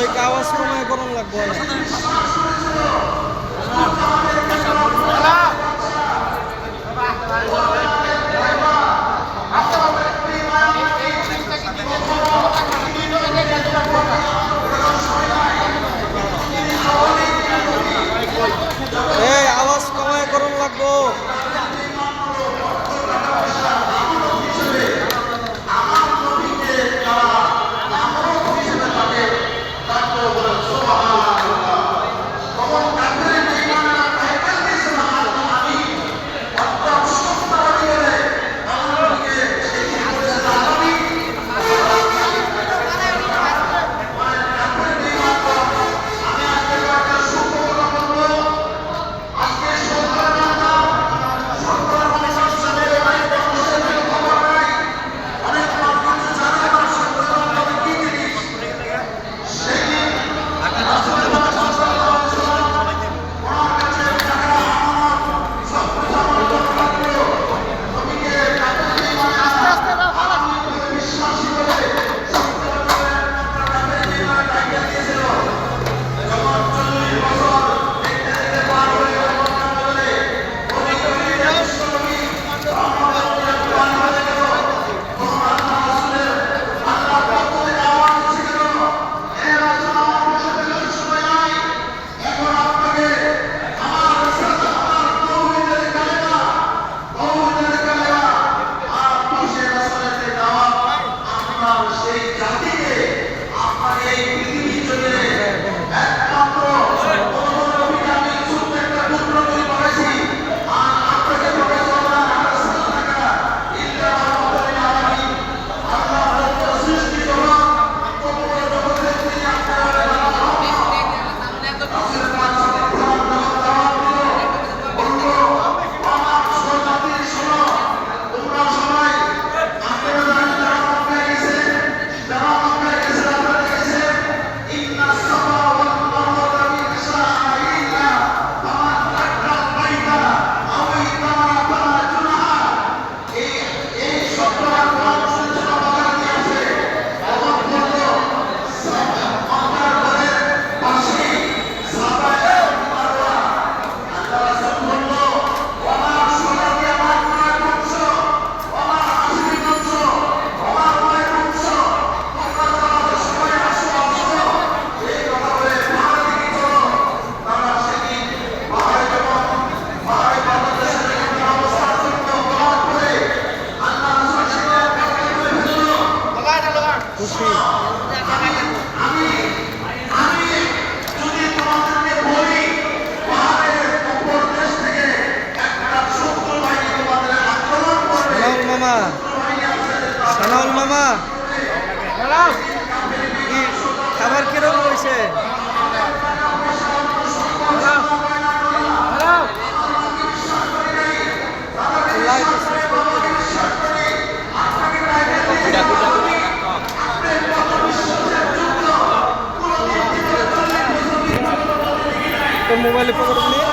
ভাইকে আওয়াজ কমায় গরম লাগবে না। এই আওয়াজ কমায় গরম লাগবো। সানাউল মামা কি খাবার কিরকম হয়েছে? তোর মোবাইলে পকড় নিয়ে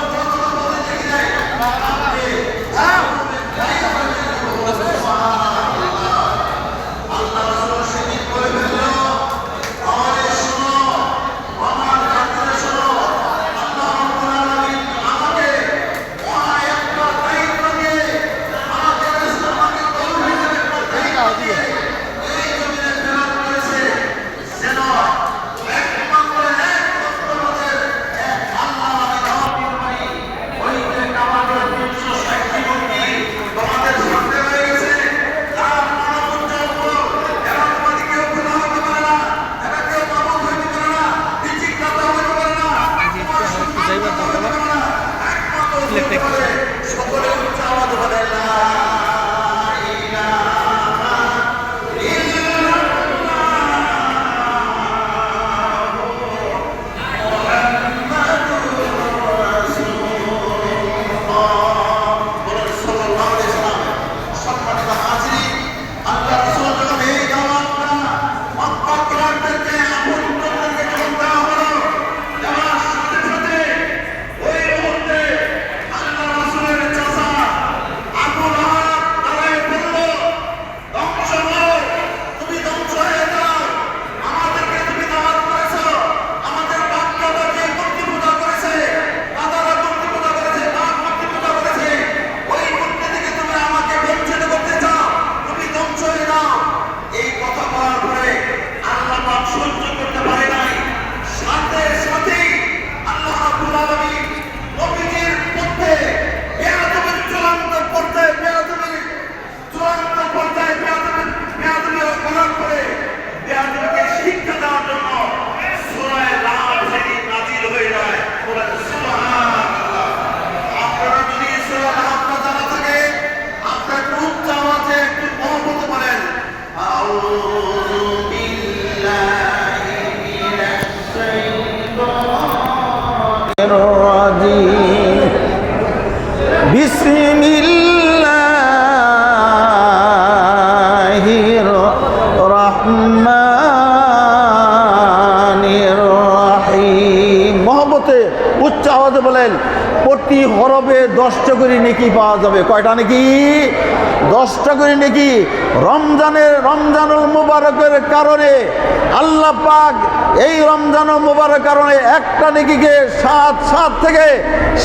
মহব্বতে উচ্চ আওয়াজে বলেন, প্রতি হরফে 10টা করে নেকি পাওয়া যাবে। কয়টা নেকি? 10টা করে নেকি। রমজানুল মুবারকের কারণে আল্লাহ পাক এই রমজানুল মুবারকের কারণে একটা নেকিকে 7 থেকে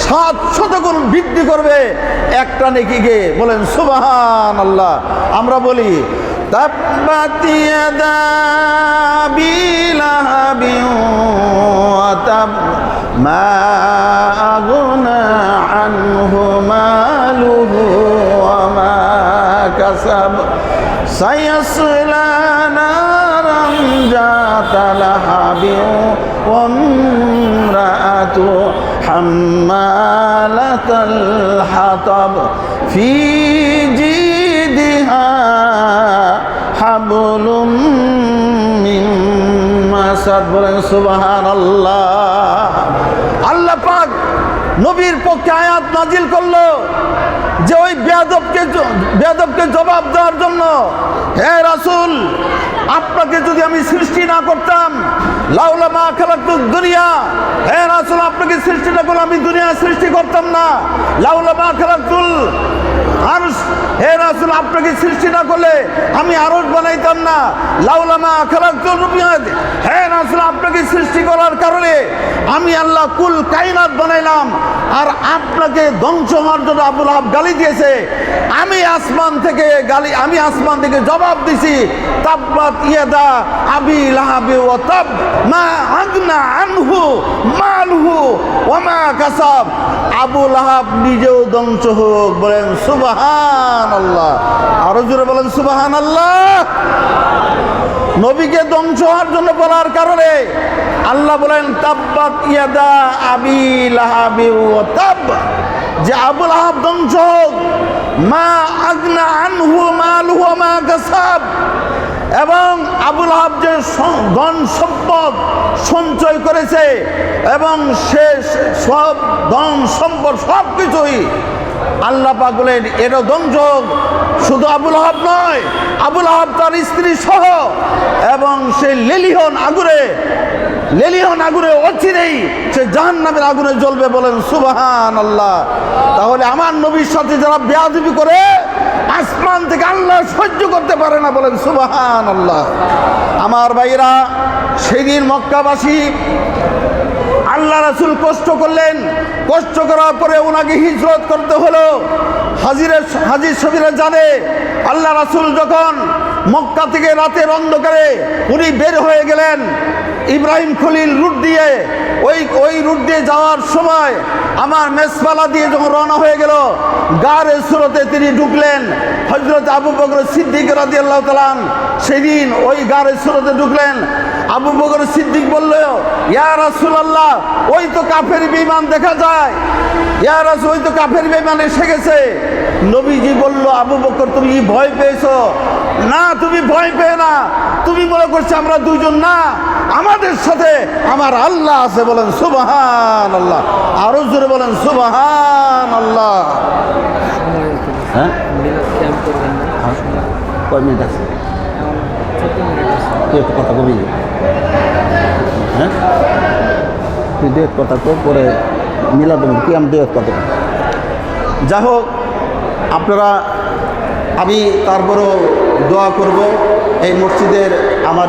700 গুণ বৃদ্ধি করবে একটা নেকিকে। বলেন সুবহানাল্লাহ। আমরা বলি তাব্বাত ইয়াদা আবি লাহাবিন ওয়া তাব মা আগনা আনহু মালুহু ওয়া মা কাসাব সায়াসলা নারান যাতা লাহাবিন ওয়া ইমরাআতু হাম্মালাতাল হাতাব ফি জিদিহা হাবলুম মিন মাসাদ। বলেন সুবহানাল্লাহ। আল্লাহ পাক নবীর পক্ষে আয়াত নাজিল করলো যে ওই বেয়াদবকে জবাব দেওয়ার জন্য, হে রাসূল, আপনাকে যদি আমি সৃষ্টি না করতাম, লাউলা মা খালাকতুদ দুনিয়া, হে রাসূল, আপনাকে সৃষ্টি না করলে আমি দুনিয়া সৃষ্টি করতাম না। লাউলা মা খালাকতুল আরশ, হে রাসূল, আপনাকে সৃষ্টি না করলে আমি আরশ বানাইতাম না। লাউলা মা খালাকতুল রুবিয়াত, হে রাসূল, আপনাকে সৃষ্টি করার কারণে আমি আল্লাহ কুল কায়নাত বানাইলাম। আর আপনাকে ধ্বংস হওয়ার জন্য আবু লাহাব গালি দিয়েছে, আমি আসমান থেকে জবাব দিছি, তাব্বাত ইয়াদা আবি লাহাবি ওয়া তাব মা আগনা আনহু মালহু ওয়া মা কাসাব। আবু লাহাব নিজেও ধ্বংস হোক। বলেন সুবহানাল্লাহ। আরো জোরে বলেন সুবহানাল্লাহ। নবীকে ধ্বংস হওয়ার জন্য বলার কারণে আল্লাহ বলেন তাব্বাত ইয়াদা আবি লাহাবি ওয়া তাব, যে আবু লাহাব ধ্বংস হোক, মা আগনা আনহু মালহু ওয়া মা কাসাব। এবং আবু লাহাব যে ধন সম্পদ সঞ্চয় করেছে এবং সে সব ধন সম্পদ সব কিছুই আল্লাহ পাক বলেন এরও ধ্বংস হোক। শুধু আবু লাহাব নয়, আবু লাহাব তার স্ত্রী সহ, এবং সে লেলিহন আগুনে অচিরেই সে জাহান্নামের আগুনে জ্বলবে। বলেন সুবহানাল্লাহ। তাহলে আমার নবীর সাথে যারা বেয়াদবি করে, আসমান থেকে আল্লাহ সহ্য করতে পারে না। বলেন সুবহানাল্লাহ। আমার ভাইরা, সেদিন মক্কাবাসী আল্লাহ রাসূল কষ্ট করলেন, কষ্ট করার পরে ওনাকে হিজরত করতে হলো। হাজির সবিরা জানে, আল্লাহ রাসূল যখন মক্কা থেকে রাতের অন্ধকারে উনি বের হয়ে গেলেন ইব্রাহিম খলিল রুট দিয়ে, ওই রুট দিয়ে যাওয়ার সময় আমার মেসপালা দিয়ে যখন রওনা হয়ে গেল, গারে সুরতে তিনি ঢুকলেন। হযরত আবু বকর সিদ্দিক রাদিয়াল্লাহু তাআলা সেদিন ওই গারে সুরতে ঢুকলেন। আবু বকর সিদ্দিক বলল, ইয়া রাসূলুল্লাহ, ওই তো কাফের বেঈমান দেখা যায়। ইয়া রাসূল, ওই তো কাফের বেঈমান এসে গেছে। নবীজি বলল, আবু বকর, তুমি কি ভয় পেয়েছো? না, তুমি ভয় পেয়ে না, তুমি মনে করছো আমরা দুইজন না, আমাদের সাথে আমার আল্লাহ আছে। বলেন সুবহানাল্লাহ। আরো জোরে বলেন সুবহানাল্লাহ। হ্যাঁ, কয় মিনিট আছে? তুই একটু কথা কবি? হ্যাঁ, তুই দেখ কথা কর, পরে মিলাদ কি আমি দেখ কথা। যাই হোক, আপনারা, আমি তারপরও দোয়া করব এই মসজিদের আমার